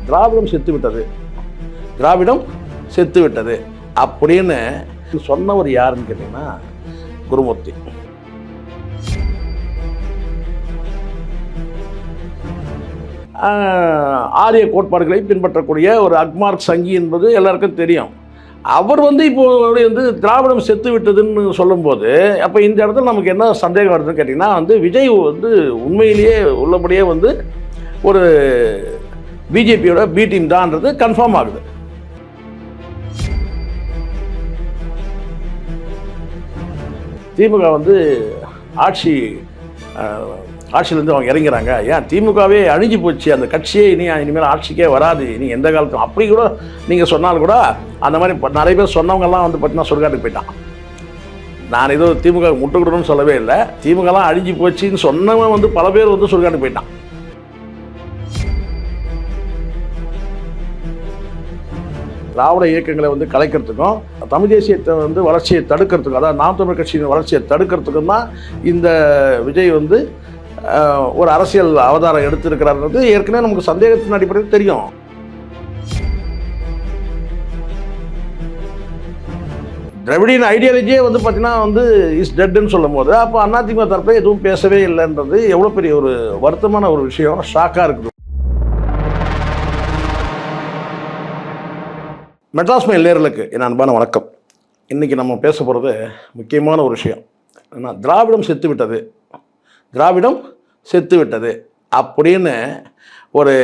திராவிடம் செத்து விட்டது, திராவிடம் செத்து விட்டது அப்படின்னு சொன்னவர் யாருன்னு கேட்டீங்கன்னா குருமூர்த்தி. ஆரிய கோட்பாடுகளை பின்பற்றக்கூடிய ஒரு அக்மார்க் சங்கி என்பது எல்லாருக்கும் தெரியும். அவர் இப்போ திராவிடம் செத்து விட்டதுன்னு சொல்லும்போது அப்போ இந்த இடத்துல நமக்கு என்ன சந்தேகம் வருதுன்னு கேட்டிங்கன்னா விஜய் உண்மையிலேயே உள்ளபடியே ஒரு பிஜேபியோட பி டீம் தான்ன்றது கன்ஃபார்ம் ஆகுது. திமுக ஆட்சியிலேருந்து அவங்க இறங்கிறாங்க. ஏன் திமுகவே அழிஞ்சு போச்சு, அந்த கட்சியே இனிமேல் ஆட்சிக்கே வராது, நீ எந்த காலத்தும் அப்படி கூட நீங்கள் சொன்னாலும் கூட அந்த மாதிரி நிறைய பேர் சொன்னவங்கெல்லாம் பார்த்தீங்கன்னா சுடுகாட்டுக்கு போயிட்டான். நான் ஏதோ திமுக முட்டுக்கிடணும்னு சொல்லவே இல்லை, திமுகலாம் அழிஞ்சு போச்சுன்னு சொன்னவன் பல பேர் சுடுகாட்டுக்கு போயிட்டான். திராவிட இயக்கங்களை கலைக்கிறதுக்கும் தமிழ் தேசியத்தை வளர்ச்சியை தடுக்கிறதுக்கும், அதாவது நாம் தமிழ் கட்சியின் வளர்ச்சியை தடுக்கிறதுக்கும் தான் இந்த விஜய் ஒரு அரசியல் அவதாரம் எடுத்திருக்கிறார்ன்றது ஏற்கனவே நமக்கு சந்தேகத்தின் அடிப்படையில் தெரியும். திராவிடின் ஐடியாலஜியே பார்த்தீங்கன்னா இஸ் டெட்ன்னு சொல்லும் போது அப்போ அதிமுக தரப்பில் எதுவும் பேசவே இல்லைன்றது எவ்வளோ பெரிய ஒரு வருத்தமான ஒரு விஷயம், ஷாக்காக இருக்குது. மெட்ராஸ் மெயில் நேயர்களுக்கு என் அன்பான வணக்கம். இன்றைக்கி நம்ம பேச போகிறது முக்கியமான ஒரு விஷயம். ஏன்னா திராவிடம் செத்து விட்டது, திராவிடம் செத்து விட்டது அப்படின்னு ஒரு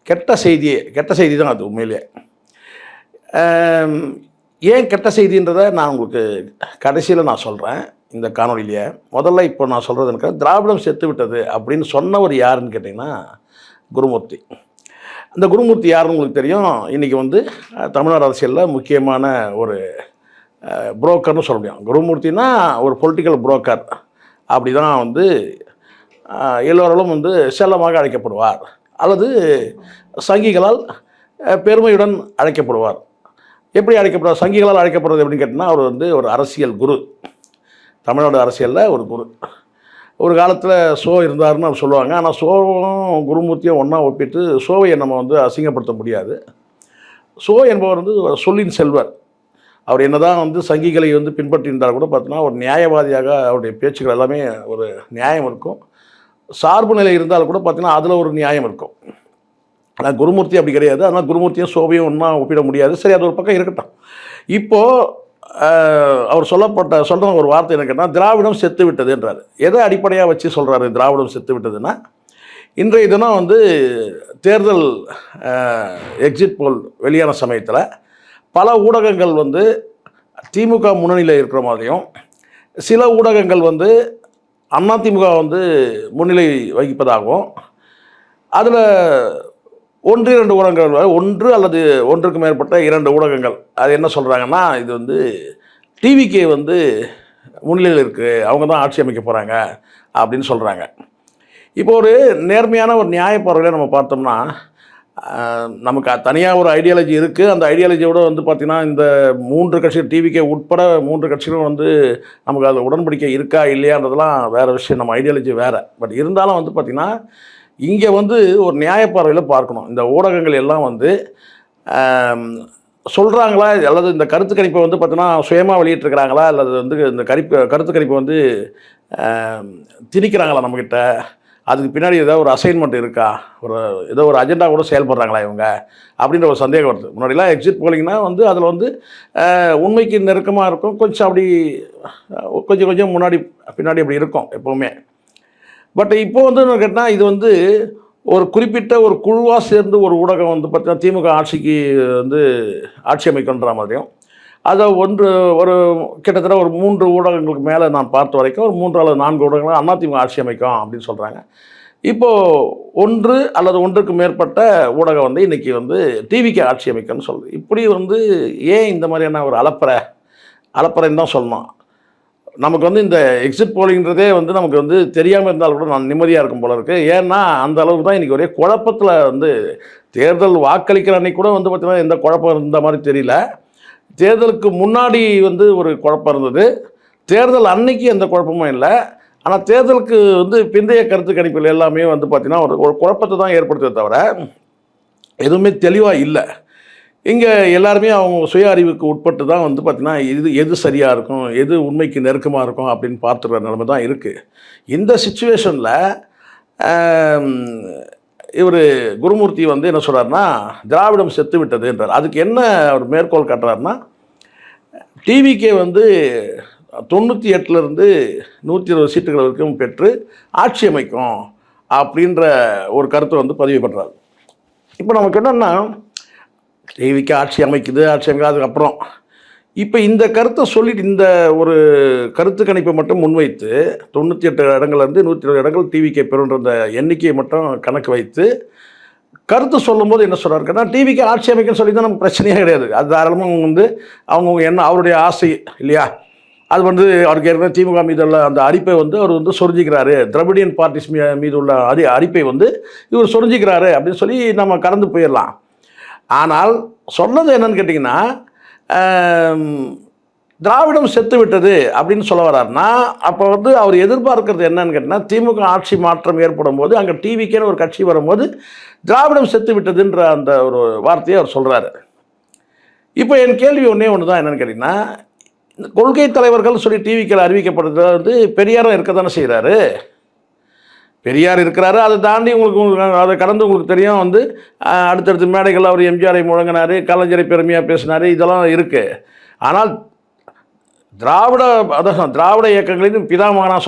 கெட்ட செய்தி தான் அது உண்மையிலே. ஏன் கெட்ட செய்தின்றதை நான் உங்களுக்கு கடைசியில் நான் சொல்கிறேன் இந்த காணொலியிலேயே. முதல்ல இப்போ நான் சொல்கிறது எனக்கு திராவிடம் செத்து விட்டது அப்படின்னு சொன்னவர் யாருன்னு கேட்டிங்கன்னா குருமூர்த்தி. அந்த குருமூர்த்தி யாருன்னு உங்களுக்கு தெரியும். இன்றைக்கி தமிழ்நாடு அரசியலில் முக்கியமான ஒரு புரோக்கர்னு சொல்ல முடியும். குருமூர்த்தினா ஒரு பொலிட்டிக்கல் புரோக்கர் அப்படி தான் எல்லோராலும் செல்லமாக அழைக்கப்படுவார், அல்லது சங்கிகளால் பெருமையுடன் அழைக்கப்படுவார். எப்படி அழைக்கப்படுவார்? சங்கிகளால் அழைக்கப்படுறது எப்படின்னு கேட்டிங்கன்னா அவர் ஒரு அரசியல் குரு, தமிழ்நாடு அரசியலில் ஒரு குரு. ஒரு காலத்தில் ஷோ இருந்தாருன்னு அவர் சொல்லுவாங்க. ஆனால் ஷோவும் குருமூர்த்தியும் ஒன்றா ஒப்பிட்டு ஷோவை நம்ம அசிங்கப்படுத்த முடியாது. ஷோ என்பவர் சொல்லின் செல்வர். அவர் என்ன தான் சங்கிகளை பின்பற்றியிருந்தால் கூட பார்த்தீங்கன்னா ஒரு நியாயவாதியாக அவருடைய பேச்சுக்கள் எல்லாமே ஒரு நியாயம் இருக்கும். சார்பு நிலை இருந்தால் கூட பார்த்தீங்கன்னா அதில் ஒரு நியாயம் இருக்கும். ஆனால் குருமூர்த்தி அப்படி கிடையாது. ஆனால் குருமூர்த்தியும் ஷோவையும் ஒன்றா ஒப்பிட முடியாது. சரி, அது ஒரு பக்கம் இருக்கட்டும். இப்போது அவர் சொல்கிற ஒரு வார்த்தை என்ன கேட்டால் திராவிடம் செத்து விட்டதுன்றார். எதை அடிப்படையாக வச்சு சொல்கிறாரு திராவிடம் செத்து விட்டதுன்னா, இன்றைய தினம் தேர்தல் எக்ஸிட் போல் வெளியான சமயத்தில் பல ஊடகங்கள் திமுக முன்னணியில் இருக்கிற மாதிரியும், சில ஊடகங்கள் அதிமுக முன்னிலை வகிப்பதாகவும், அதில் ஒன்று இரண்டு ஊடகங்கள், ஒன்று அல்லது ஒன்றுக்கு மேற்பட்ட இரண்டு ஊடகங்கள் அது என்ன சொல்கிறாங்கன்னா, இது டிவிக்கே முன்னிலையில் இருக்குது, அவங்க தான் ஆட்சி அமைக்க போகிறாங்க அப்படின்னு சொல்கிறாங்க. இப்போ ஒரு நேர்மையான ஒரு நியாய பார்வையில் நம்ம பார்த்தோம்னா, நமக்கு தனியாக ஒரு ஐடியாலஜி இருக்குது. அந்த ஐடியாலஜியோட பார்த்திங்கன்னா இந்த மூன்று கட்சிகள், டிவிக்கே உட்பட மூன்று கட்சிகளும் நமக்கு அதில் உடன்படிக்கை இருக்கா இல்லையான்றதெல்லாம் வேறு விஷயம், நம்ம ஐடியாலஜி வேறு. பட் இருந்தாலும் பார்த்திங்கன்னா இங்கே ஒரு நியாய பார்வையில் பார்க்கணும். இந்த ஊடகங்கள் எல்லாம் சொல்கிறாங்களா, அல்லது இந்த கருத்து கணிப்பை பார்த்தீங்கன்னா சுயமாக வெளியிட்டிருக்கிறாங்களா, அல்லது இந்த கருத்து கணிப்பை திணிக்கிறாங்களா நம்மக்கிட்ட, அதுக்கு பின்னாடி ஏதாவது ஒரு அசைன்மெண்ட் இருக்கா, ஏதோ ஒரு அஜெண்டா கூட செயல்படுறாங்களா இவங்க அப்படின்ற ஒரு சந்தேகம் வருது. முன்னாடிலாம் எக்ஸிட் போலிங்னா அதில் உண்மைக்கு நெருக்கமாக இருக்கும், கொஞ்சம் அப்படி கொஞ்சம் முன்னாடி பின்னாடி அப்படி இருக்கும் எப்போவுமே. பட் இப்போ கேட்டால் இது ஒரு குறிப்பிட்ட ஒரு குழுவாக சேர்ந்து ஒரு ஊடகம் பார்த்தீங்கன்னா திமுக ஆட்சிக்கு ஆட்சி அமைக்கின்ற மாதிரியும், அதை ஒரு கிட்டத்தட்ட ஒரு 3 ஊடகங்களுக்கு மேலே நான் பார்த்த வரைக்கும் ஒரு 3 அல்லது 4 ஊடகங்கள் அதிமுக ஆட்சி அமைக்கும் அப்படின்னு சொல்கிறாங்க. இப்போது ஒன்று அல்லது ஒன்றுக்கு மேற்பட்ட ஊடகம் இன்றைக்கி டிவிக்கு ஆட்சி அமைக்கும்னு சொல்லுது. இப்படி ஏன் இந்த மாதிரியான ஒரு அலப்பறைன்னு தான் சொல்லணும். நமக்கு இந்த எக்ஸிட் போலிங்கிறதே நமக்கு தெரியாமல் இருந்தால் கூட நான் நிம்மதியாக இருக்கும் போல இருக்குது. ஏன்னா அந்த அளவுக்கு தான் இன்றைக்கி ஒரே குழப்பத்தில் தேர்தல் வாக்களிக்கிற அன்றைக்கி கூட பார்த்திங்கன்னா எந்த குழப்பம் இருந்த மாதிரி தெரியல. தேர்தலுக்கு முன்னாடி ஒரு குழப்பம் இருந்தது, தேர்தல் அன்னைக்கு எந்த குழப்பமும் இல்லை. ஆனால் தேர்தலுக்கு பிந்தைய கருத்து கணிப்புகள் எல்லாமே பார்த்திங்கன்னா ஒரு குழப்பத்தை தான் ஏற்படுத்த தவிர எதுவுமே தெளிவாக இல்லை. இங்கே எல்லாருமே அவங்க சுய அறிவுக்கு உட்பட்டு தான் வந்து பார்த்திங்கன்னா எது சரியாக இருக்கும், எது உண்மைக்கு நெருக்கமாக இருக்கும் அப்படின்னு பார்த்துக்கிற நிலைமை தான் இருக்குது. இந்த சுச்சுவேஷனில் இவர் குருமூர்த்தி வந்து என்ன சொல்கிறாருன்னா, திராவிடம் செத்து விட்டதுன்றார். அதுக்கு என்ன அவர் மேற்கோள் காட்டுறாருன்னா, டிவிகே வந்து 98லேருந்து 120 சீட்டுகள் வரைக்கும் பெற்று ஆட்சி அமைக்கும் அப்படின்ற ஒரு கருத்தை வந்து பதிவு பண்ணுறாரு. இப்போ நமக்கு என்னென்னா, டிவிக்கு ஆட்சி அமைக்குது, ஆட்சி அமைக்காது, அதுக்கப்புறம் இப்போ இந்த கருத்தை சொல்லிட்டு இந்த ஒரு கருத்து கணிப்பை மட்டும் முன்வைத்து 98 இடங்கள்லேருந்து 120 இடங்கள் டிவிகே பெறுன்ற அந்த எண்ணிக்கையை மட்டும் கணக்கு வைத்து கருத்து சொல்லும்போது என்ன சொல்கிறாருன்னா, டிவிக்கு ஆட்சி அமைக்கன்னு சொல்லி தான் நமக்கு பிரச்சனையே கிடையாது. அது தாராளமாக வந்து அவங்க என்ன அவருடைய ஆசை இல்லையா, அது வந்து அவருக்கு ஏற்கனவே திமுக மீது உள்ள அந்த அரிப்பை வந்து அவர் வந்து சொரிஞ்சிக்கிறாரு, திராவிடியன் பார்ட்டிஸ் மீது உள்ள அரிப்பை வந்து இவர் சொரிஞ்சிக்கிறாரு அப்படின்னு சொல்லி நம்ம கடந்து போயிடலாம். ஆனால் சொன்னது என்னன்னு கேட்டிங்கன்னா, திராவிடம் செத்து விட்டது அப்படின்னு சொல்ல வர்றாருன்னா, அப்போ வந்து அவர் எதிர்பார்க்கறது என்னன்னு கேட்டிங்கன்னா, திமுக ஆட்சி மாற்றம் ஏற்படும் போது அங்கே டிவிக்கேன்னு ஒரு கட்சி வரும்போது திராவிடம் செத்து விட்டதுன்ற அந்த ஒரு வார்த்தையை அவர் சொல்கிறாரு. இப்போ என் கேள்வி ஒன்றே ஒன்று தான், என்னென்னு கேட்டிங்கன்னா, இந்த கொள்கை தலைவர்கள் சொல்லி டிவிக்கில் அறிவிக்கப்படுறது வந்து பெரியாரும் இருக்க தானே செய்கிறாரு. பெரியார் இருக்கிறாரு, அதை தாண்டி உங்களுக்கு அதை கடந்து உங்களுக்கு தெரியும் வந்து அடுத்தடுத்த மேடைகள் அவர் எம்ஜிஆரை முழங்கினார், கலைஞரை பெருமையாக பேசினார், இதெல்லாம் இருக்குது. ஆனால் திராவிட இயக்கங்களின் பிதாமகனாக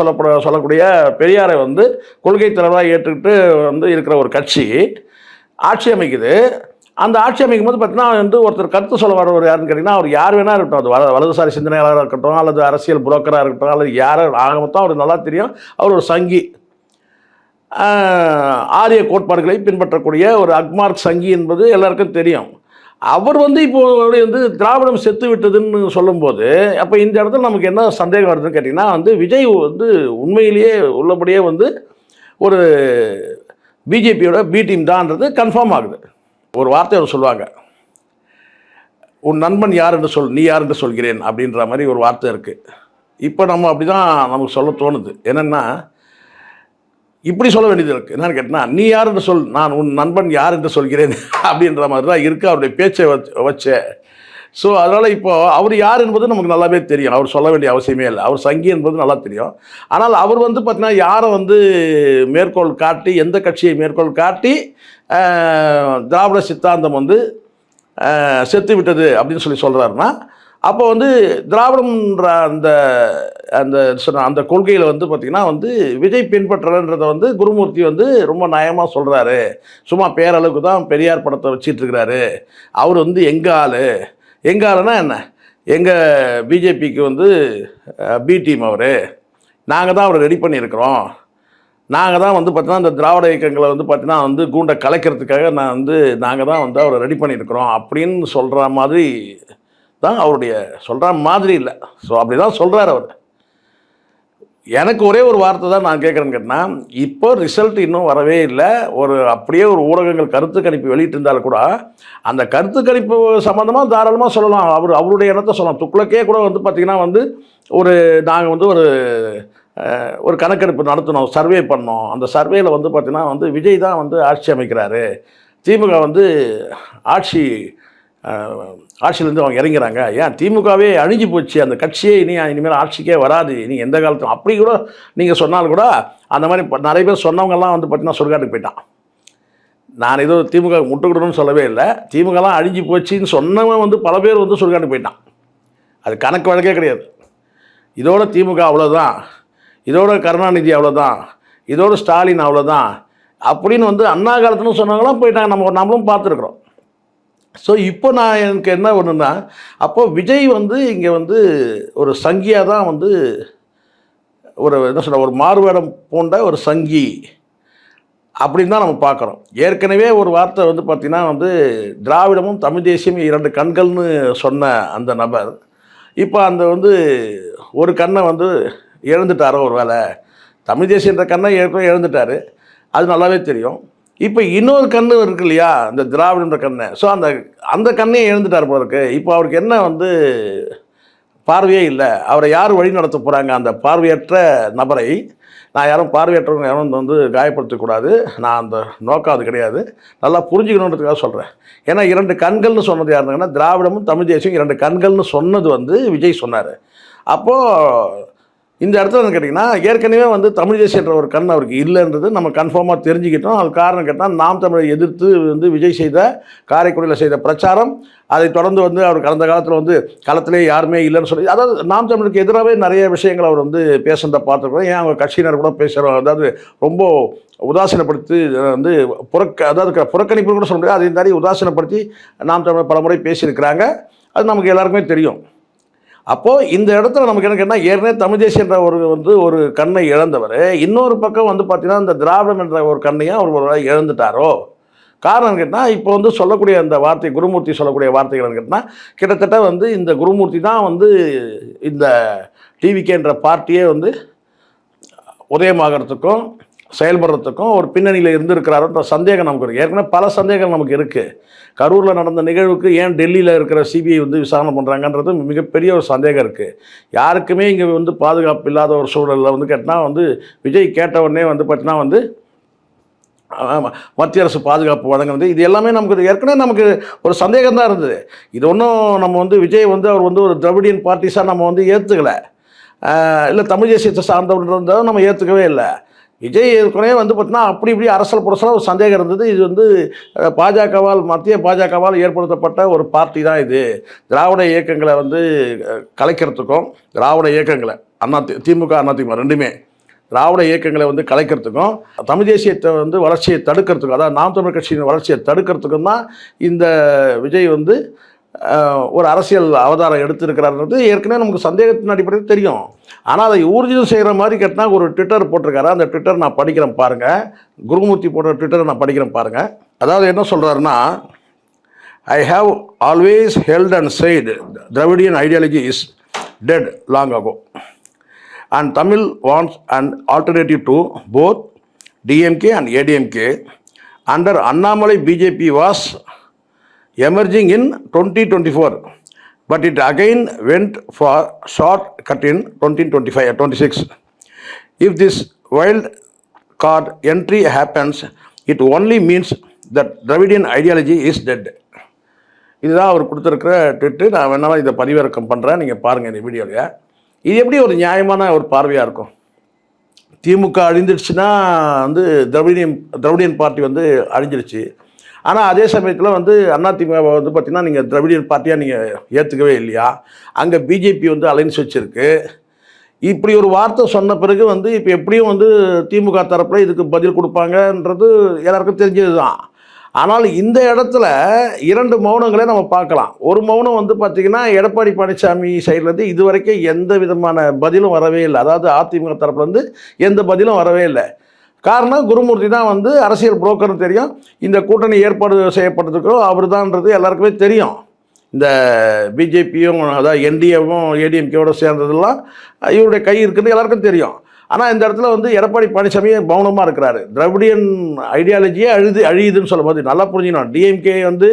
சொல்லக்கூடிய பெரியாரை வந்து கொள்கை தலைவராக ஏற்றுக்கிட்டு வந்து இருக்கிற ஒரு கட்சி ஆட்சி அமைக்குது. அந்த ஆட்சி அமைக்கும் போது பார்த்தீங்கன்னா வந்து ஒருத்தர் கருத்து சொல்ல வரவர் யாருன்னு கேட்டிங்கன்னா, அவர் யார் வேணா இருக்கட்டும், அது வலதுசாரி சிந்தனையாளராக இருக்கட்டும், அல்லது அரசியல் புரோக்கராக இருக்கட்டும், அல்லது யாரை ஆக மொத்தம் அவருக்கு நல்லா தெரியும், அவர் ஒரு சங்கி, ஆரிய கோட்பாடுகளை பின்பற்றக்கூடிய ஒரு அக்மார்க் சங்கி என்பது எல்லாருக்கும் தெரியும். அவர் வந்து இப்போ வந்து திராவிடம் செத்து விட்டதுன்னு சொல்லும்போது, அப்போ இந்த இடத்துல நமக்கு என்ன சந்தேகம் வருதுன்னு கேட்டிங்கன்னா, வந்து விஜய் வந்து உண்மையிலேயே உள்ளபடியே வந்து ஒரு பிஜேபியோட பி டீம் தான்ன்றது கன்ஃபார்ம் ஆகுது. ஒரு வார்த்தை அவர் சொல்லுவாங்க, உன் நண்பன் யார் என்று சொல், நீ யார் என்று சொல்கிறேன் அப்படின்ற மாதிரி ஒரு வார்த்தை இருக்குது. இப்போ நம்ம அப்படி தான் நமக்கு சொல்ல தோணுது. என்னென்னா, இப்படி சொல்ல வேண்டியது இருக்குது. என்னன்னு கேட்டால், நீ யார் என்று சொல், நான் உன் நண்பன் யார் என்று சொல்கிறேன் அப்படின்ற மாதிரி தான் இருக்குது அவருடைய பேச்சை வச்ச. ஸோ அதனால் இப்போது அவர் யார் என்பது நமக்கு நல்லாவே தெரியும், அவர் சொல்ல வேண்டிய அவசியமே இல்லை. அவர் சங்கி என்பது நல்லா தெரியும். ஆனால் அவர் வந்து பார்த்திங்கன்னா யாரை வந்து மேற்கோள் காட்டி, எந்த கட்சியை மேற்கோள் காட்டி திராவிட சித்தாந்தம் வந்து செத்து விட்டது அப்படின்னு சொல்கிறாருன்னா, அப்போ வந்து திராவிடம்ன்ற அந்த அந்த சொன்ன அந்த கொள்கையில் வந்து பார்த்திங்கன்னா வந்து விஜய் பின்பற்றுறன்றதை வந்து குருமூர்த்தி வந்து ரொம்ப நயமாக சொல்கிறாரு. சும்மா பேரளவுக்கு தான் பெரியார் படத்தை வச்சிட்ருக்கிறாரு. அவர் வந்து எங்கள் ஆளுன்னா என்ன, எங்கள் பிஜேபிக்கு வந்து பி டீம் அவர், நாங்கள் தான் அவரை ரெடி பண்ணியிருக்கிறோம், நாங்கள் தான் வந்து பார்த்தீங்கன்னா இந்த திராவிட இயக்கங்களை வந்து பார்த்தீங்கன்னா வந்து கூண்டை கலைக்கிறதுக்காக நாங்கள் தான் வந்து அவரை ரெடி பண்ணியிருக்கிறோம் அப்படின்னு சொல்கிற மாதிரி தான் அவருடைய சொல்கிற மாதிரி இல்லை. ஸோ அப்படி தான் சொல்கிறார் அவர். எனக்கு ஒரே ஒரு வார்த்தை தான் நான் கேட்குறேன்னு கேட்டால், இப்போ ரிசல்ட் இன்னும் வரவே இல்லை. அப்படியே ஒரு ஊடகங்கள் கருத்து கணிப்பு வெளியிட்டு இருந்தாலும் கூட அந்த கருத்து கணிப்பு சம்மந்தமாக தாராளமாக சொல்லலாம், அவருடைய எண்ணத்தை சொல்லலாம். துக்ளக்கே கூட வந்து பார்த்திங்கன்னா வந்து நாங்கள் வந்து ஒரு கணக்கெடுப்பு நடத்தினோம், சர்வே பண்ணோம். அந்த சர்வேயில் வந்து பார்த்திங்கன்னா வந்து விஜய் தான் வந்து ஆட்சி அமைக்கிறாரு, திமுக வந்து ஆட்சியிலேருந்து அவங்க இறங்கிறாங்க, ஏன் திமுகவே அழிஞ்சு போச்சு, அந்த கட்சியே இனிமேல் ஆட்சிக்கே வராது நீ எந்த காலத்தும், அப்படி கூட நீங்கள் சொன்னாலும் கூட அந்த மாதிரி நிறைய பேர் சொன்னவங்கெல்லாம் வந்து பார்த்திங்கன்னா சுடுகாட்டுக்கு போயிட்டான். நான் ஏதோ திமுக முட்டுக்கிடணும்னு சொல்லவே இல்லை, திமுகலாம் அழிஞ்சு போச்சுன்னு சொன்னவன் வந்து பல பேர் வந்து சுடுகாட்டுக்கு போயிட்டான். அது கணக்கு வழக்கே கிடையாது. இதோட திமுக அவ்வளோதான், இதோட கருணாநிதி அவ்வளோதான், இதோட ஸ்டாலின் அவ்வளோதான் அப்படின்னு வந்து அண்ணா காலத்துன்னு சொன்னவங்களாம் போயிட்டாங்க, நம்மளும் பார்த்துருக்குறோம். ஸோ இப்போ எனக்கு என்ன ஒன்றுன்னா, அப்போது விஜய் வந்து இங்கே வந்து ஒரு சங்கியாக தான் வந்து ஒரு மாறுவேடம் பூண்ட ஒரு சங்கி அப்படின்னு தான் நம்ம பார்க்குறோம். ஏற்கனவே ஒரு வார்த்தை வந்து பார்த்திங்கன்னா வந்து திராவிடமும் தமிழ் தேசியமும் 2 கண்கள்னு சொன்ன அந்த நபர் இப்போ அந்த வந்து ஒரு கண்ணை வந்து இழந்துட்டாரோ ஒரு வேலை, தமிழ் தேசியன்ற கண்ணை இழந்துட்டார், அது நல்லாவே தெரியும். இப்போ இன்னொரு கண்ணு இருக்கு இல்லையா, இந்த திராவிடன்ற கண்ணை, ஸோ அந்த கண்ணையை இழந்துட்டார் போல இருக்கு. இப்போ அவருக்கு என்ன வந்து பார்வையே இல்லை, அவரை யார் வழி நடத்த போகிறாங்க, அந்த பார்வையற்ற நபரை நான் யாரும் பார்வையற்றவங்க யாரும் வந்து காயப்படுத்தக்கூடாது, நான் அந்த நோக்கம் அது கிடையாது, நல்லா புரிஞ்சுக்கணுன்றதுக்காக சொல்கிறேன். ஏன்னா 2 கண்கள்னு சொன்னது யாருன்னா திராவிடமும் தமிழ் தேசியம் 2 கண்கள்னு சொன்னது வந்து விஜய் சொன்னார். அப்போது இந்த இடத்துல வந்து கேட்டிங்கன்னா ஏற்கனவே வந்து தமிழ் தேசியன்ற ஒரு கண் அவருக்கு இல்லைன்றது நம்ம கன்ஃபார்மாக தெரிஞ்சுக்கிட்டோம். அது காரணம் கேட்டால் நாம் தமிழை எதிர்த்து வந்து விஜய் செய்த காரைக்குடியில் செய்த பிரச்சாரம், அதை தொடர்ந்து வந்து அவர் கடந்த காலத்தில் வந்து களத்திலே யாருமே இல்லைன்னு சொல்லி, அதாவது நாம் தமிழுக்கு எதிராகவே நிறைய விஷயங்கள் அவர் வந்து பேசுகிறத பார்த்துருக்கோம். ஏன் அவங்க கட்சியினர் கூட பேசுகிறோம், அதாவது ரொம்ப உதாசீனப்படுத்தி வந்து அதாவது புறக்கணிப்பு கூட சொல்ல முடியாது, அதை தாண்டி உதாசீனப்படுத்தி நாம் தமிழர் பல முறை பேசியிருக்கிறாங்க. அது நமக்கு எல்லாருக்குமே தெரியும். அப்போது இந்த இடத்துல நமக்கு என்ன கேட்டால் ஏற்கனவே தமிழ் தேசியன்ற ஒரு கண்ணை இழந்தவர், இன்னொரு பக்கம் வந்து பார்த்திங்கன்னா இந்த திராவிடம் என்ற ஒரு கண்ணையும் அவர் ஒரு இழந்துட்டாரோ. காரணம் கேட்டால் இப்போ வந்து சொல்லக்கூடிய அந்த வார்த்தை குருமூர்த்தி சொல்லக்கூடிய வார்த்தைகள் கேட்டால் கிட்டத்தட்ட வந்து இந்த குருமூர்த்தி தான் வந்து இந்த டிவிகேன்ற பார்ட்டியே வந்து உதயமாகறதுக்கும் செயல்படுறதுக்கும் ஒரு பின்னணியில் இருந்திருக்கிறாரோன்ற சந்தேகம் நமக்கு இருக்குது. ஏற்கனவே பல சந்தேகங்கள் நமக்கு இருக்குது. கரூரில் நடந்த நிகழ்வுக்கு ஏன் டெல்லியில் இருக்கிற சிபிஐ வந்து விசாரணை பண்ணுறாங்கன்றது மிகப்பெரிய ஒரு சந்தேகம் இருக்குது. யாருக்குமே இங்கே வந்து பாதுகாப்பு இல்லாத ஒரு சூழலில் வந்து கேட்டால் வந்து விஜய் கேட்டவுடனே வந்து பார்த்தீங்கன்னா வந்து மத்திய அரசு பாதுகாப்பு வழங்குறது, இது எல்லாமே நமக்கு ஏற்கனவே நமக்கு ஒரு சந்தேகம் தான் இருந்தது. இது ஒன்றும் நம்ம வந்து விஜய் வந்து அவர் வந்து ஒரு திராவிடியன் பார்ட்டிஸாக நம்ம வந்து ஏற்றுக்கலை, இல்லை தமிழ் தேசியத்தை சார்ந்தவன்றதை நம்ம ஏற்றுக்கவே இல்லை. விஜய் ஏற்கனவே வந்து பார்த்தீங்கன்னா அப்படி இப்படி அரசல் புரசலாக ஒரு சந்தேகம் இருந்தது. இது வந்து மத்திய பாஜகவால் ஏற்படுத்தப்பட்ட ஒரு பார்ட்டி தான் இது. திராவிட இயக்கங்களை வந்து கலைக்கிறதுக்கும், திராவிட இயக்கங்களை திமுக அதிமுக ரெண்டுமே திராவிட இயக்கங்களை வந்து கலைக்கிறதுக்கும், தமிழ் தேசியத்தை வந்து வளர்ச்சியை தடுக்கிறதுக்கும், அதாவது நாம் தமிழ் கட்சியின் வளர்ச்சியை தடுக்கிறதுக்கும் தான் இந்த விஜய் வந்து ஒரு அரசியல் அவதாரம் எடுத்திருக்கிறாருன்றது ஏற்கனவே நமக்கு சந்தேகத்தின் அடிப்படையில் தெரியும். ஆனால் அதை ஊர்ஜிதம் செய்கிற மாதிரி கேட்டால் ஒரு ட்விட்டர் போட்டிருக்காரு. அந்த ட்விட்டர் நான் படிக்கிறேன் பாருங்கள். குருமூர்த்தி போட்ட ட்விட்டரை நான் படிக்கிறேன் பாருங்கள். அதாவது என்ன சொல்கிறாருன்னா, I have always held and said Dravidian ideology is dead long ago and Tamil wants and alternative to both DMK and ADMK under Annamalai BJP was emerging in 2024, but it again went for short cut in 2025-26. If this wild card entry happens, it only means that Dravidian ideology is dead. இதுதான் அவர் கொடுத்துருக்கிற ட்விட்டு. நான் வேணாலும் இதை பதிவிறக்கம் பண்ணுறேன், நீங்கள் பாருங்கள் இந்த வீடியோவில். இது எப்படி ஒரு நியாயமான ஒரு பார்வையாக இருக்கும்? திமுக அழிஞ்சிடுச்சுன்னா வந்து திராவிடியன் பார்ட்டி வந்து அழிஞ்சிடுச்சு. ஆனால் அதே சமயத்தில் வந்து அதிமுக வந்து பார்த்திங்கன்னா நீங்கள் திராவிடியன் பார்ட்டியாக நீங்கள் ஏற்றுக்கவே இல்லையா? அங்கே பிஜேபி வந்து அலைன்ஸ் வச்சுருக்கு. இப்படி ஒரு வார்த்தை சொன்ன பிறகு வந்து இப்போ எப்படியும் வந்து திமுக தரப்பில் இதுக்கு பதில் கொடுப்பாங்கன்றது எல்லாருக்கும் தெரிஞ்சது தான். ஆனால் இந்த இடத்துல 2 மௌனங்களே நம்ம பார்க்கலாம். ஒரு மௌனம் வந்து பார்த்திங்கன்னா எடப்பாடி பழனிசாமி சைட்லேருந்து இது வரைக்கும் எந்த விதமான பதிலும் வரவே இல்லை. அதாவது அதிமுக தரப்புலேருந்து எந்த பதிலும் வரவே இல்லை. காரணம் குருமூர்த்தி தான் வந்து அரசியல் புரோக்கர்னு தெரியும். இந்த கூட்டணி ஏற்பாடு செய்யப்பட்டதுக்கோ அவர் தான்ன்றது எல்லாருக்குமே தெரியும். இந்த பிஜேபியும் அதாவது என்டிஏவும் ஏடிஎம்கேவோட சேர்ந்ததெல்லாம் இவருடைய கை இருக்குன்னு எல்லாருக்கும் தெரியும். ஆனால் இந்த இடத்துல வந்து எடப்பாடி பழனிசாமியே மௌனமாக இருக்கிறாரு. திராவிடியன் ஐடியாலஜியே அழியுதுன்னு சொல்லும் போது நல்லா புரிஞ்சுக்கணும். டிஎம்கே வந்து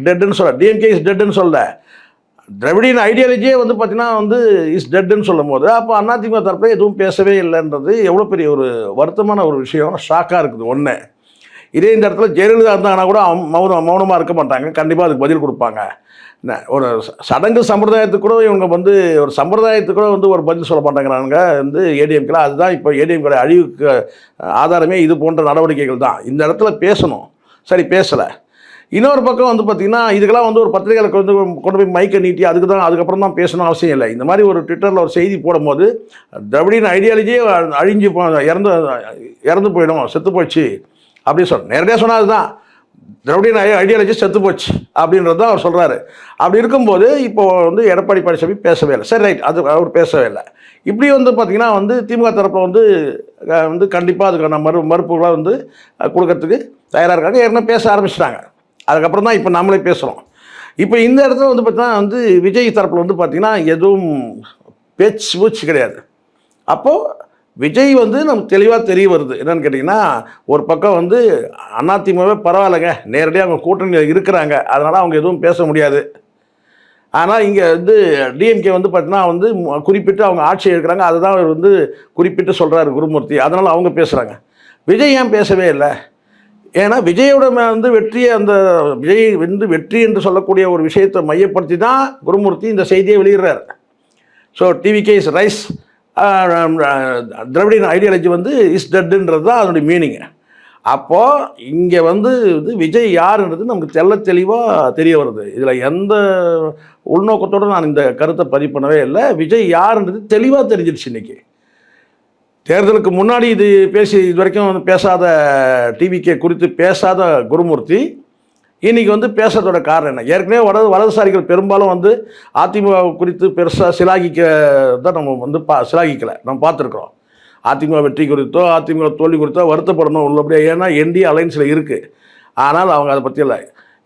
டெட்டுன்னு சொல்ல, டிஎம்கே இஸ் டெட்டுன்னு சொல்ல, திராவிடியன் ஐடியாலஜியே வந்து பார்த்திங்கன்னா வந்து இஸ் டெட்டுன்னு சொல்லும் போது அப்போ அதிமுக தரப்பில் எதுவும் பேசவே இல்லைன்றது எவ்வளோ பெரிய ஒரு வருத்தமான ஒரு விஷயம், ஷாக்காக இருக்குது. ஒன்று இதே இந்த இடத்துல ஜெயலலிதா இருந்தாங்கன்னா கூட மௌனமாக இருக்க மாட்டாங்க, கண்டிப்பாக அதுக்கு பதில் கொடுப்பாங்க. ஒரு சடங்கு சம்பிரதாயத்துக்கு கூட இவங்க வந்து ஒரு சம்பிரதாயத்துக்கு கூட வந்து ஒரு பதில் சொல்ல மாட்டேங்கிறாங்க வந்து ஏடிஎம்கேல. அதுதான் இப்போ ஏடிஎம்கே அழிவுக்கு ஆதாரமே இது போன்ற நடவடிக்கைகள் தான். இந்த இடத்துல பேசணும், சரி பேசலை. இன்னொரு பக்கம் வந்து பார்த்திங்கன்னா இதுக்கெல்லாம் வந்து ஒரு பத்திரிகைகளுக்கு வந்து கொண்டு போய் மைக்கை நீட்டி அதுக்கப்புறம் தான் பேசணும் அவசியம் இல்லை. இந்த மாதிரி ஒரு ட்விட்டரில் ஒரு செய்தி போடும்போது திராவிடியன் ஐடியாலஜியே அழிஞ்சு இறந்து போயிடும், செத்து போச்சு அப்படின்னு நேரடியாக சொன்னால் அதுதான் திராவிடியன் ஐடியாலஜி செத்து போச்சு அப்படின்றது தான் அவர் சொல்கிறாரு. அப்படி இருக்கும்போது இப்போது வந்து எடப்பாடி பழனிசாமி பேசவே இல்லை. சரி ரைட், அது அவர் பேசவே இல்லை. இப்படி வந்து பார்த்திங்கன்னா வந்து திமுக தரப்பில் வந்து கண்டிப்பாக அதுக்கான மறுப்புகளாக வந்து கொடுக்கறதுக்கு தயாராக இருக்காங்க. ஏற்கனவே பேச ஆரம்பிச்சிட்டாங்க. அதுக்கப்புறம் தான் இப்போ நம்மளே பேசுகிறோம். இப்போ இந்த இடத்துல வந்து பார்த்தீங்கன்னா வந்து விஜய் தரப்பில் வந்து பார்த்திங்கன்னா எதுவும் பேச்சு கிடையாது. அப்போது விஜய் வந்து நமக்கு தெளிவாக தெரிய வருது என்னென்னு கேட்டிங்கன்னா, ஒரு பக்கம் வந்து அதிமுகவே பரவாயில்லைங்க, நேரடியாக அவங்க கூட்டணியில் இருக்கிறாங்க, அதனால் அவங்க எதுவும் பேச முடியாது. ஆனால் இங்கே வந்து டிஎம்கே வந்து பார்த்தீங்கன்னா வந்து குறிப்பிட்டு அவங்க ஆட்சி எடுக்கிறாங்க, அதுதான் அவர் வந்து குறிப்பிட்டு சொல்கிறாரு குருமூர்த்தி. அதனால் அவங்க பேசுகிறாங்க. விஜய் ஏன் பேசவே இல்லை? ஏன்னா விஜயோட வந்து வெற்றியை, அந்த விஜய் வந்து வெற்றி என்று சொல்லக்கூடிய ஒரு விஷயத்தை மையப்படுத்தி தான் குருமூர்த்தி இந்த செய்தியை வெளியிடுறார். So TVK is rise, Dravidian ideology வந்து இஸ் டெட்டுன்றது தான் அதனுடைய மீனிங்கு. அப்போது இங்கே வந்து விஜய் யாருன்றது நமக்கு தெளிவாக தெரிய வருது. இதில் எந்த உள்நோக்கத்தோடு நான் இந்த கருத்தை பதிவு பண்ணவே இல்லை. விஜய் யாருன்றது தெளிவாக தெரிஞ்சிடுச்சு. இன்றைக்கி தேர்தலுக்கு முன்னாடி இது இது வரைக்கும் பேசாத, டிவிகே குறித்து பேசாத குருமூர்த்தி இன்றைக்கி வந்து பேசுறதோட காரணம் என்ன? ஏற்கனவே வலதுசாரிகள் பெரும்பாலும் வந்து அதிமுக குறித்து பெருசாக சிலாகிக்க தான் நம்ம வந்து சிலாகிக்கலை, நம்ம பார்த்துருக்குறோம். அதிமுக வெற்றி குறித்தோ அதிமுக தோல்வி குறித்தோ வருத்தப்படணும் உள்ளபடியா. ஏன்னா என்டிஏ அலைன்ஸில் இருக்குது. ஆனால் அவங்க அதை பற்றி இல்லை.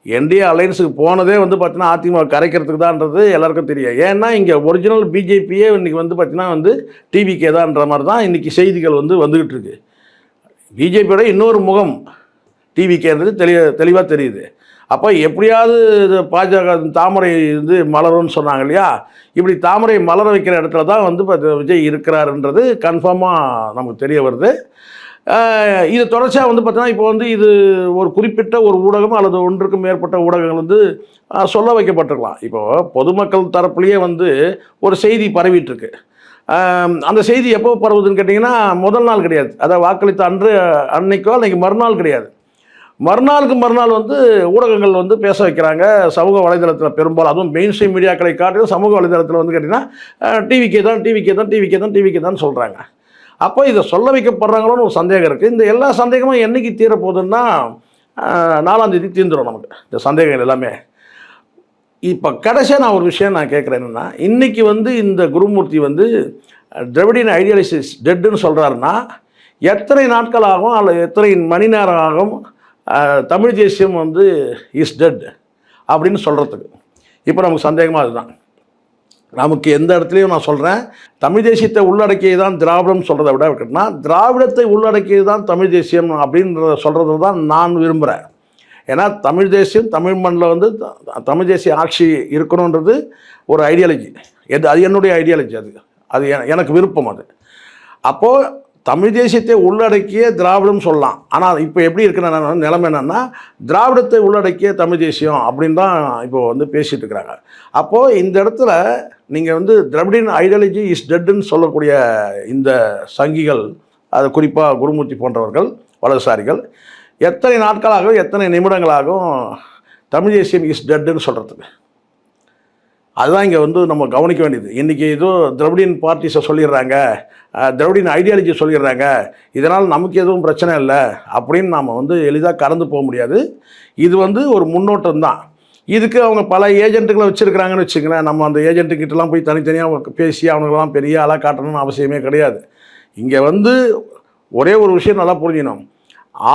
என்டிஏ அலைன்ஸுக்கு போனதே வந்து பார்த்தீங்கன்னா அதிமுக கரைக்கிறதுக்கு தான்ன்றது எல்லாருக்கும் தெரியும். ஏன்னா இங்கே ஒரிஜினல் பிஜேபியே இன்றைக்கி வந்து பார்த்தீங்கன்னா வந்து டிவிகே தான்ன்ற மாதிரி தான் இன்றைக்கி செய்திகள் வந்து வந்துக்கிட்டு இருக்கு. பிஜேபியோட இன்னொரு முகம் டிவிகேன்றது தெளிவாக தெரியுது. அப்போ எப்படியாவது பாஜக தாமரை வந்து மலரும்னு சொன்னாங்க இல்லையா, இப்படி தாமரை மலர வைக்கிற இடத்துல தான் வந்து விஜய் இருக்கிறாருன்றது கன்ஃபார்மாக நமக்கு தெரிய வருது. இது தொடர்ச்சியாக வந்து பார்த்தீங்கன்னா இப்போ வந்து இது ஒரு குறிப்பிட்ட ஒரு ஊடகம் அல்லது ஒன்றுக்கும் மேற்பட்ட ஊடகங்கள் வந்து சொல்ல வைக்கப்பட்டிருக்கலாம். இப்போது பொதுமக்கள் தரப்புலேயே வந்து ஒரு செய்தி பரவிட்டுருக்கு. அந்த செய்தி எப்போ பரவுதுன்னு கேட்டிங்கன்னா முதல் நாள் கிடையாது, அதாவது வாக்களித்த அன்னைக்கோ அன்றைக்கி மறுநாள் கிடையாது. மறுநாளுக்கு மறுநாள் வந்து ஊடகங்கள் வந்து பேச வைக்கிறாங்க சமூக வலைதளத்தில். பெரும்பாலும் அதுவும் மெயின் ஸ்ட்ரீம் மீடியாக்களை காட்டிலும் சமூக வலைதளத்தில் வந்து கேட்டிங்கன்னா டிவிகே தான் சொல்கிறாங்க. அப்போ இதை சொல்ல வைக்கப்படுறாங்களோன்னு ஒரு சந்தேகம் இருக்குது. இந்த எல்லா சந்தேகமும் என்றைக்கு தீரப்போகுதுன்னா 4ஆம் தேதி தீர்ந்துடும் நமக்கு இந்த சந்தேகங்கள் எல்லாமே. இப்போ கடைசியாக நான் ஒரு விஷயம் நான் கேட்குறேன் என்னென்னா, இன்றைக்கி வந்து இந்த குருமூர்த்தி வந்து திராவிடியன் ஐடியாலஜிஸ் டெட்டுன்னு சொல்கிறாருன்னா எத்தனை நாட்கள் ஆகும் அல்லது எத்தனை மணி நேரம் ஆகும் தமிழ் தேசியம் வந்து இஸ் டெட் அப்படின்னு சொல்கிறதுக்கு? இப்போ நமக்கு சந்தேகமாக அதுதான். நமக்கு எந்த இடத்துலையும் நான் சொல்கிறேன், தமிழ் தேசியத்தை உள்ளடக்கியது தான் திராவிடம் சொல்கிறத விட கேட்டினா திராவிடத்தை உள்ளடக்கியது தான் தமிழ் தேசியம் அப்படின்றத சொல்கிறது தான் நான் விரும்புகிறேன். ஏன்னா தமிழ் தேசியம், தமிழ் மண்ணில் வந்து தமிழ் தேசிய ஆட்சி இருக்கணுன்றது ஒரு ஐடியாலஜி. அது என்னுடைய ஐடியாலஜி. அது எனக்கு விருப்பம். அது அப்போது தமிழ் தேசியத்தை உள்ளடக்கிய திராவிடம் சொல்லலாம். ஆனால் இப்போ எப்படி இருக்கிற நிலைமை என்னென்னா திராவிடத்தை உள்ளடக்கிய தமிழ் தேசியம் அப்படின்னு தான் இப்போ வந்து பேசிகிட்டு இருக்கிறாங்க. அப்போது இந்த இடத்துல நீங்கள் வந்து திராவிடியன் ஐடியாலஜி இஸ் டெட்டுன்னு சொல்லக்கூடிய இந்த சங்கிகள், அது குறிப்பாக குருமூர்த்தி போன்றவர்கள் வலதுசாரிகள் எத்தனை நாட்களாகவும் எத்தனை நிமிடங்களாகவும் தமிழ் தேசியம் இஸ் டெட்டுன்னு சொல்கிறதுக்கு? அதுதான் இங்கே வந்து நம்ம கவனிக்க வேண்டியது. இன்றைக்கி ஏதோ திராவிடியன் பார்ட்டிஸை சொல்லிடுறாங்க, திராவிடியன் ஐடியாலஜி சொல்லிடுறாங்க, இதனால் நமக்கு எதுவும் பிரச்சனை இல்லை அப்படின்னு நாம் வந்து எளிதாக கடந்து போக முடியாது. இது வந்து ஒரு முன்னோட்டம் தான். இதுக்கு அவங்க பல ஏஜென்ட்டுகளை வச்சுருக்கிறாங்கன்னு வச்சுங்களேன். நம்ம அந்த ஏஜென்ட்டுக்கிட்டலாம் போய் தனித்தனியாக பேசி அவனுங்களாம் பெரிய ஆளாக காட்டணும்னு அவசியமே கிடையாது. இங்கே வந்து ஒரே ஒரு விஷயம் நல்லா புரிஞ்சிக்கணும்.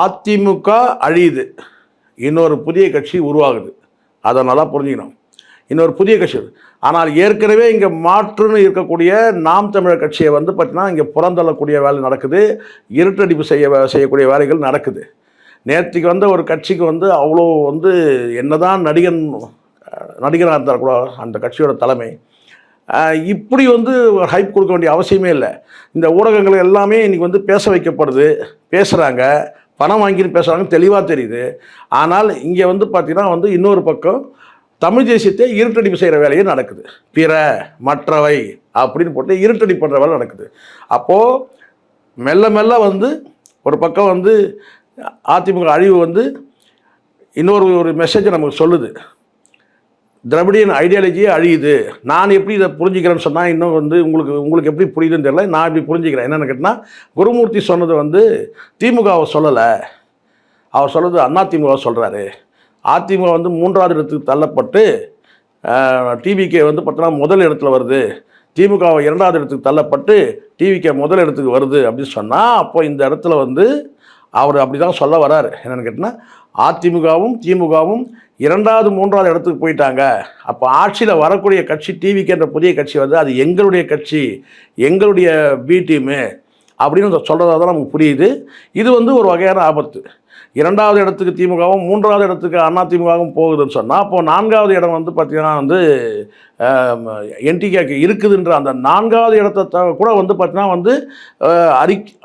அதிமுக அழியுது, இன்னொரு புதிய கட்சி உருவாகுது. அதை நல்லா புரிஞ்சுக்கணும். இன்னொரு புதிய கட்சி. ஆனால் ஏற்கனவே இங்கே மாற்றுன்னு இருக்கக்கூடிய நாம் தமிழர் கட்சியை வந்து பார்த்திங்கன்னா இங்கே புறந்தள்ளக்கூடிய வேலை நடக்குது, இருட்டடிப்பு செய்யக்கூடிய வேலைகள் நடக்குது. நேற்றுக்கு வந்த ஒரு கட்சிக்கு வந்து அவ்வளோ வந்து என்னதான் நடிகராக இருந்தால் கூட அந்த கட்சியோட தலைமை இப்படி வந்து ஹைப் கொடுக்க வேண்டிய அவசியமே இல்லை. இந்த ஊடகங்கள் எல்லாமே இன்றைக்கி வந்து பேச வைக்கப்படுது, பேசுகிறாங்க, பணம் வாங்கின்னு பேசுகிறாங்க, தெளிவாக தெரியுது. ஆனால் இங்கே வந்து பார்த்திங்கன்னா வந்து இன்னொரு பக்கம் தமிழ் தேசியத்தை இருட்டடிப்பு செய்கிற வேலையே நடக்குது. மற்றவை அப்படின்னு போட்டு இருட்டடி பண்ணுற வேலை நடக்குது. அப்போது மெல்ல மெல்ல வந்து ஒரு பக்கம் வந்து அதிமுக அழிவு வந்து இன்னொரு மெசேஜை நமக்கு சொல்லுது. திராவிடியன் ஐடியாலஜியே அழியுது. நான் எப்படி இதை புரிஞ்சுக்கிறேன்னு சொன்னால் இன்னும் வந்து உங்களுக்கு எப்படி புரியுதுன்னு தெரியல. நான் இப்படி புரிஞ்சுக்கிறேன். என்னென்னு கேட்டால் குருமூர்த்தி சொன்னது வந்து திமுகவை சொல்லலை, அவர் சொல்கிறது அதிமுகவை சொல்கிறாரு. அதிமுக வந்து 3வது இடத்துக்கு தள்ளப்பட்டு டிவிகே வந்து பார்த்தோன்னா முதல் இடத்துல வருது, திமுகவை 2வது இடத்துக்கு தள்ளப்பட்டு டிவிகே முதல் இடத்துக்கு வருது அப்படின்னு சொன்னால் அப்போ இந்த இடத்துல வந்து அவர் அப்படி தான் சொல்ல வராரு. என்னென்னு கேட்டால் அதிமுகவும் திமுகவும் 2வது 3வது இடத்துக்கு போயிட்டாங்க. அப்போ ஆட்சியில் வரக்கூடிய கட்சி டிவிகேன்ற புதிய கட்சி வந்து அது எங்களுடைய கட்சி, எங்களுடைய பி டீமு அப்படின்னு சொல்கிறதா தான் நமக்கு புரியுது. இது வந்து ஒரு வகையான ஆபத்து. 2வது இடத்துக்கு திமுகவும் 3வது இடத்துக்கு அதிமுகவும் போகுதுன்னு சொன்னால், அப்போது 4வது இடம் வந்து பார்த்திங்கன்னா வந்து என்டிகேக்கு இருக்குதுன்ற அந்த 4வது இடத்த கூட வந்து பார்த்திங்கன்னா வந்து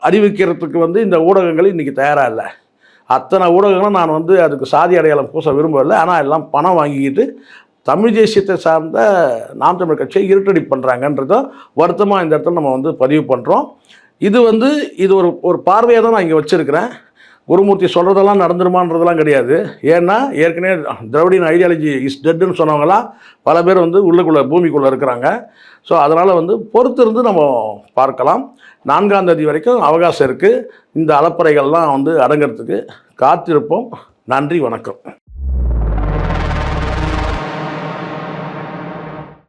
அறிவிக்கிறதுக்கு வந்து இந்த ஊடகங்கள் இன்றைக்கி தயாராக இல்லை. அத்தனை ஊடகங்களும் நான் வந்து அதுக்கு சாதி அடையாளம் பூச விரும்பவில்லை. ஆனால் எல்லாம் பணம் வாங்கிக்கிட்டு தமிழ் தேசியத்தை சார்ந்த நாம் தமிழ் கட்சியை இருட்டடி பண்ணுறாங்கன்றத வருத்தமாக இந்த இடத்துல நம்ம வந்து பதிவு பண்ணுறோம். இது ஒரு பார்வையாக தான் நான் இங்கே வச்சுருக்கிறேன். குருமூர்த்தி சொல்கிறதெல்லாம் நடந்துருமான்றதெல்லாம் கிடையாது. ஏன்னா ஏற்கனவே திராவிடியன் ஐடியாலஜி இஸ் டெட்டுன்னு சொன்னவங்களாம் பல பேர் வந்து பூமிக்குள்ளே இருக்கிறாங்க. ஸோ அதனால் வந்து பொறுத்து இருந்து நம்ம பார்க்கலாம். 4ஆம் தேதி வரைக்கும் அவகாசம் இருக்குது. இந்த அலப்பறைகள்லாம் வந்து அடங்கிறதுக்கு காத்திருப்போம். நன்றி, வணக்கம்.